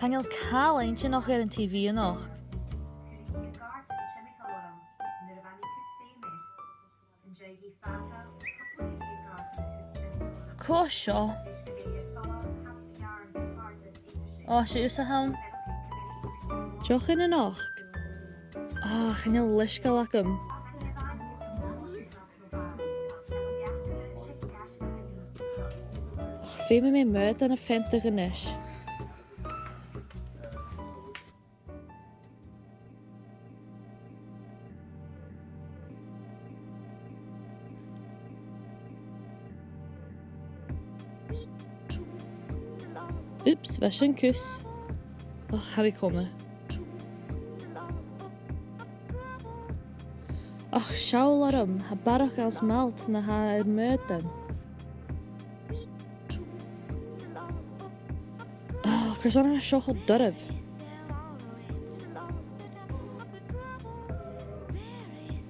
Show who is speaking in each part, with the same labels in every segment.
Speaker 1: Gaan je cael eentje nog in TV nog? Kosho. Oh, she used to have. Deochan A-Nochd. Oh, gaan je lishka lakum. Veel meer muid dan een ventige nish. Oeps, was een kus. Oh, ga ik komen. Ach, schau larum, ha barach als malt na ha muiten. Oh, ik was aan een schochel durf.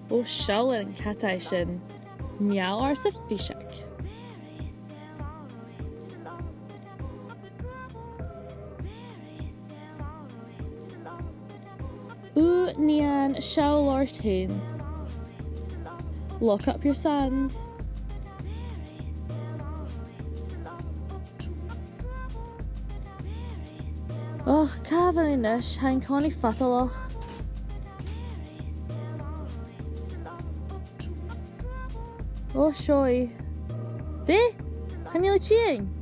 Speaker 1: Oh, schau er een katijschen. Miauw als een fischak. Nian, schau lorst heen. Lock up your sons. Och, Kavanish, hein connie fataloch. Oh, shoy. De? Gaan jullie cheering?